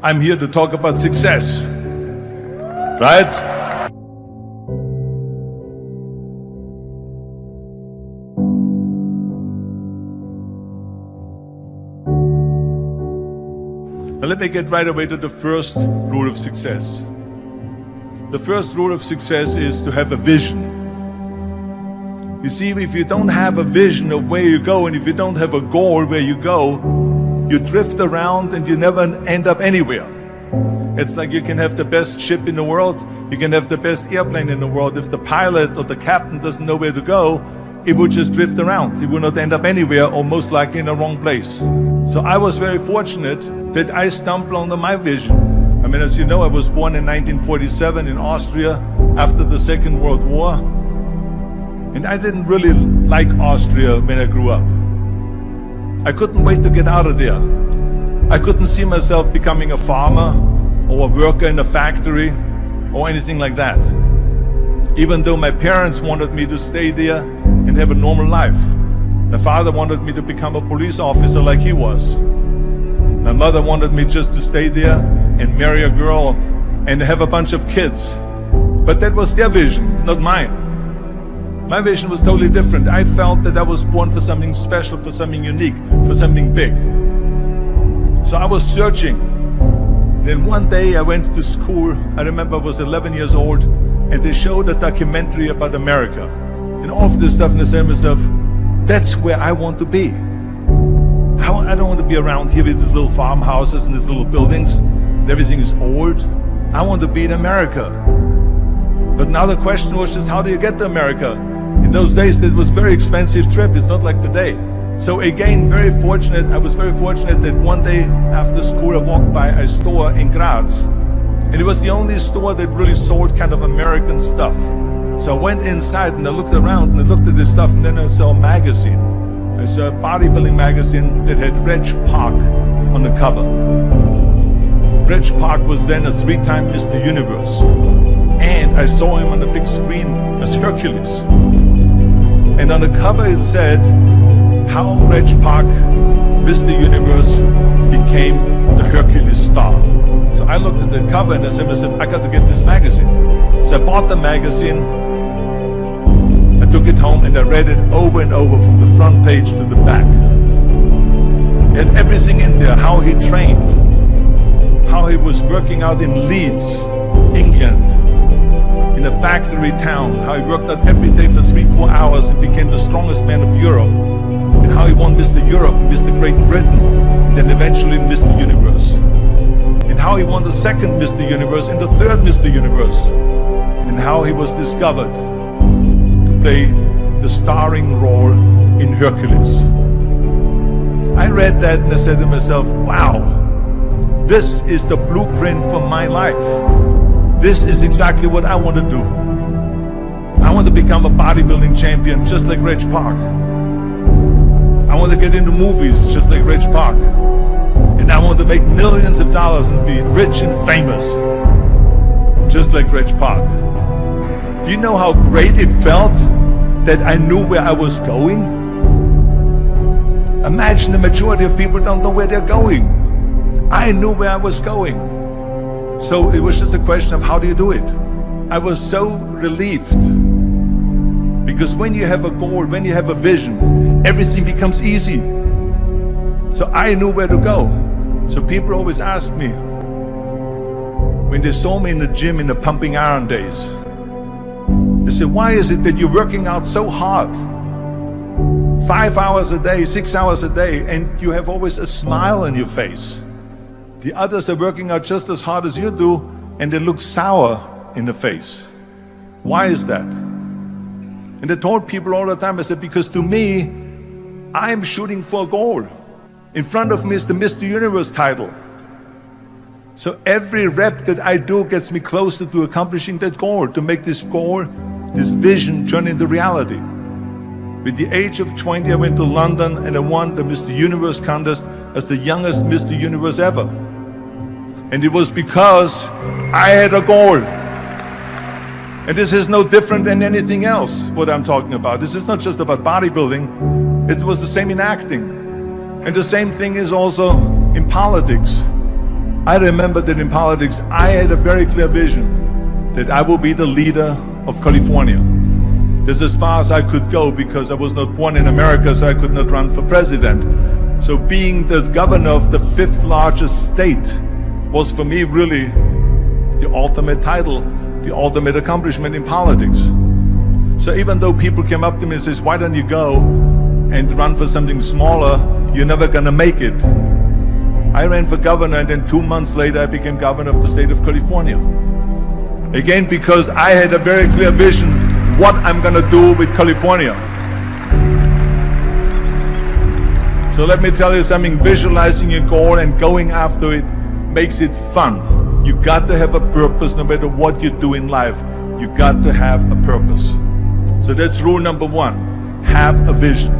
I'm here to talk about success, right? Now let me get right away to the first rule of success. The first rule of success is to have a vision. You see, if you don't have a vision of where you go, and if you don't have a goal where you go, you drift around and you never end up anywhere. It's like you can have the best ship in the world, you can have the best airplane in the world. If the pilot or the captain doesn't know where to go, it would just drift around. It would not end up anywhere, or most likely in the wrong place. So I was very fortunate that I stumbled onto my vision. I mean, as you know, I was born in 1947 in Austria after the Second World War. And I didn't really like Austria when I grew up. I couldn't wait to get out of there. I couldn't see myself becoming a farmer or a worker in a factory or anything like that. Even though my parents wanted me to stay there and have a normal life. My father wanted me to become a police officer like he was. My mother wanted me just to stay there and marry a girl and have a bunch of kids. But that was their vision, not mine. My vision was totally different. I felt that I was born for something special, for something unique, for something big. So I was searching. Then one day I went to school. I remember I was 11 years old, and they showed a documentary about America. And all of this stuff, and I said to myself, that's where I want to be. I don't want to be around here with these little farmhouses and these little buildings, and everything is old. I want to be in America. But now the question was just, how do you get to America? In those days, it was a very expensive trip. It's not like today. So again, I was very fortunate that one day after school, I walked by a store in Graz. And it was the only store that really sold kind of American stuff. So I went inside and I looked around and I looked at this stuff, and then I saw a magazine. I saw a bodybuilding magazine that had Reg Park on the cover. Reg Park was then a 3-time Mr. Universe. And I saw him on the big screen as Hercules. And on the cover it said, how Reg Park, Mr. Universe, became the Hercules star. So I looked at the cover and I said to myself, I got to get this magazine. So I bought the magazine, I took it home and I read it over and over from the front page to the back. It had everything in there, how he trained, how he was working out in Leeds, England, in a factory town, how he worked out every day for 3-4 hours and became the strongest man of Europe, and how he won Mr. Europe, Mr. Great Britain, and then eventually Mr. Universe, and how he won the second Mr. Universe and the third Mr. Universe, and how he was discovered to play the starring role in Hercules. I read that and I said to myself, wow, this is the blueprint for my life. This is exactly what I want to do. I want to become a bodybuilding champion just like Reg Park. I want to get into movies just like Reg Park. And I want to make millions of dollars and be rich and famous just like Reg Park. Do you know how great it felt that I knew where I was going? Imagine the majority of people don't know where they're going. I knew where I was going. So it was just a question of how do you do it? I was so relieved. Because when you have a goal, when you have a vision, everything becomes easy. So I knew where to go. So people always ask me, when they saw me in the gym in the pumping iron days, they said, why is it that you're working out so hard? 5 hours a day, 6 hours a day, and you have always a smile on your face. The others are working out just as hard as you do, and they look sour in the face. Why is that? And I told people all the time, I said, because to me, I'm shooting for a goal. In front of me is the Mr. Universe title. So every rep that I do gets me closer to accomplishing that goal, to make this goal, this vision turn into reality. With the age of 20, I went to London and I won the Mr. Universe contest as the youngest Mr. Universe ever. And it was because I had a goal. And this is no different than anything else, what I'm talking about. This is not just about bodybuilding. It was the same in acting. And the same thing is also in politics. I remember that in politics, I had a very clear vision that I will be the leader of California. This is as far as I could go because I was not born in America, so I could not run for president. So being the governor of the 5th largest state was for me really the ultimate title, the ultimate accomplishment in politics. So even though people came up to me and says, why don't you go and run for something smaller, you're never gonna make it. I ran for governor, and then 2 months later I became governor of the state of California. Again, because I had a very clear vision what I'm gonna do with California. So let me tell you something, visualizing your goal and going after it makes it fun. You got to have a purpose no matter what you do in life. You got to have a purpose. So that's rule number 1, have a vision.